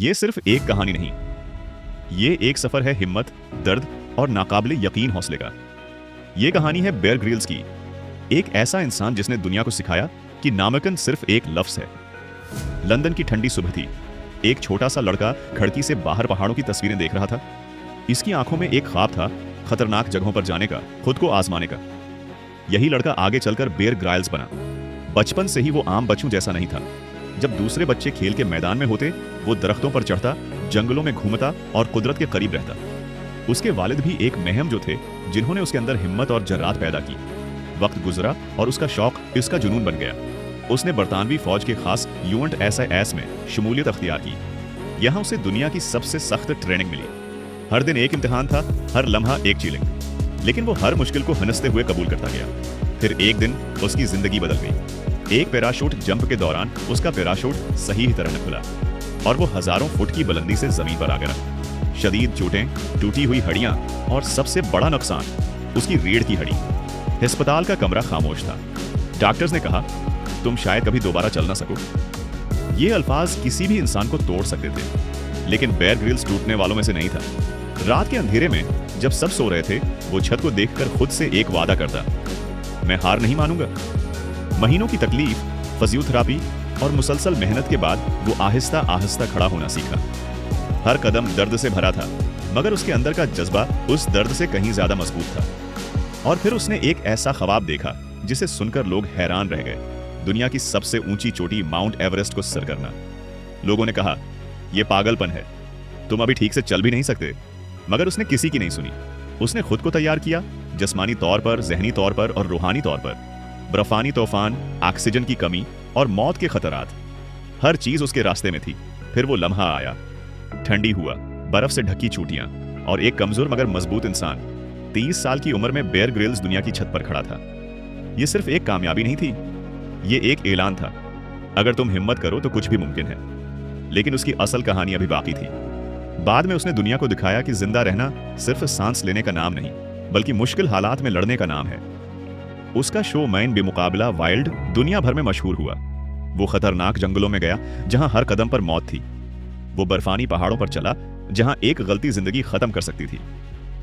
ये सिर्फ एक कहानी नहीं, ये एक सफर है हिम्मत, दर्द और नाकाबिले यकीन हौसले का। ये कहानी है बेयर ग्रिल्स की, एक ऐसा इंसान जिसने दुनिया को सिखाया कि नामुमकिन सिर्फ एक लफ्ज है। लंदन की ठंडी सुबह थी। एक छोटा सा लड़का खिड़की से बाहर पहाड़ों की तस्वीरें देख रहा था। इसकी आंखों में एक ख्वाब था, खतरनाक जगहों पर जाने का, खुद को आजमाने का। यही लड़का आगे चलकर बेयर ग्रिल्स बना। बचपन से ही वो आम बच्चों जैसा नहीं था। जब दूसरे बच्चे खेल के मैदान में होते, वो दरख्तों पर चढ़ता, जंगलों में घूमता और कुदरत के करीब रहता। उसके वालिद भी एक महम जो थे, जिन्होंने उसके अंदर हिम्मत और जर्रात पैदा की। वक्त गुजरा और उसका शौक इसका जुनून बन गया। उसने बरतानवी फौज के खास यूएंट एसआईएस में शमूलियत अख्तियार की। यहाँ उसे दुनिया की सबसे सख्त ट्रेनिंग मिली। हर दिन एक इम्तिहान था, हर लम्हा एक चैलेंज। लेकिन वो हर मुश्किल को हंसते हुए कबूल करता गया। फिर एक दिन उसकी जिंदगी बदल गई। एक पैराशूट जंप के दौरान उसका पैराशूट सही तरह न खुला और वो हजारों फुट की बुलंदी से जमीन पर आ गिरा। शदीद चोटें, टूटी हुई हड्डियां और सबसे बड़ा नुकसान, उसकी रीढ़ की हड्डी। अस्पताल का कमरा खामोश था। डॉक्टर्स ने कहा, तुम शायद कभी दोबारा चल ना सको। ये अल्फाज किसी भी इंसान को तोड़ सकते थे, लेकिन बेयर ग्रिल्स टूटने वालों में से नहीं था। रात के अंधेरे में जब सब सो रहे थे, वो छत को देखकर खुद से एक वादा करता, मैं हार नहीं मानूंगा। महीनों की तकलीफ, फिजियोथेरेपी और मुसलसल मेहनत के बाद वो आहिस्ता आहिस्ता खड़ा होना सीखा। हर कदम दर्द से भरा था, मगर उसके अंदर का जज्बा उस दर्द से कहीं ज्यादा मजबूत था। और फिर उसने एक ऐसा ख्वाब देखा जिसे सुनकर लोग हैरान रह गए। दुनिया की सबसे ऊंची चोटी माउंट एवरेस्ट को सर करना। लोगों ने कहा, यह पागलपन है, तुम अभी ठीक से चल भी नहीं सकते। मगर उसने किसी की नहीं सुनी। उसने खुद को तैयार किया, जिस्मानी तौर पर, जहनी तौर पर और रूहानी तौर पर। बर्फानी तूफान, ऑक्सीजन की कमी और मौत के खतरात, हर चीज उसके रास्ते में थी। फिर वो लम्हा आया। ठंडी हुआ, बर्फ से ढकी चोटियां और एक कमजोर मगर मजबूत इंसान। 30 साल की उम्र में बेयर ग्रिल्स दुनिया की छत पर खड़ा था। यह सिर्फ एक कामयाबी नहीं थी, ये एक ऐलान था, अगर तुम हिम्मत करो तो कुछ भी मुमकिन है। लेकिन उसकी असल कहानी अभी बाकी थी। बाद में उसने दुनिया को दिखाया कि जिंदा रहना सिर्फ सांस लेने का नाम नहीं, बल्कि मुश्किल हालात में लड़ने का नाम है। उसका शो मैन बेमुकाबला वाइल्ड दुनिया भर में मशहूर हुआ। वो खतरनाक जंगलों में गया जहां हर कदम पर मौत थी। वो बर्फानी पहाड़ों पर चला जहां एक गलती जिंदगी खत्म कर सकती थी।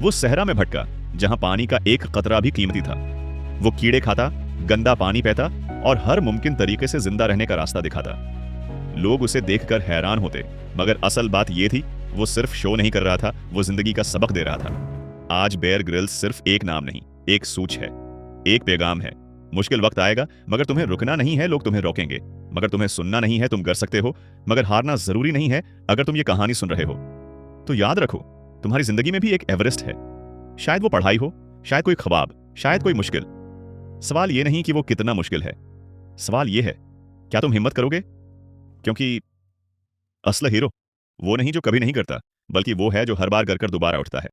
वो सहरा में भटका जहां पानी का एक कतरा भी कीमती था। वो कीड़े खाता, गंदा पानी पीता और हर मुमकिन तरीके से जिंदा रहने का रास्ता दिखाता। लोग उसे देखकर हैरान होते, मगर असल बात यह थी, वो सिर्फ शो नहीं कर रहा था, वो जिंदगी का सबक दे रहा था। आज बेयर ग्रिल्स सिर्फ एक नाम नहीं, एक सूच है, एक पैगाम है। मुश्किल वक्त आएगा, मगर तुम्हें रुकना नहीं है, लोग तुम्हें रोकेंगे। मगर तुम्हें सुनना नहीं है, तुम कर सकते हो। मगर हारना जरूरी नहीं है। अगर तुम ये कहानी सुन रहे हो तो याद रखो, तुम्हारी जिंदगी में भी एक एवरेस्ट है। शायद वो पढ़ाई हो, शायद कोई ख्वाब, शायद कोई मुश्किल। सवाल ये नहीं कि वो कितना मुश्किल है, सवाल ये है, क्या तुम हिम्मत करोगे? क्योंकि असल हीरो वो नहीं जो कभी नहीं करता, बल्कि वो है जो हर बार कर दोबारा उठता है।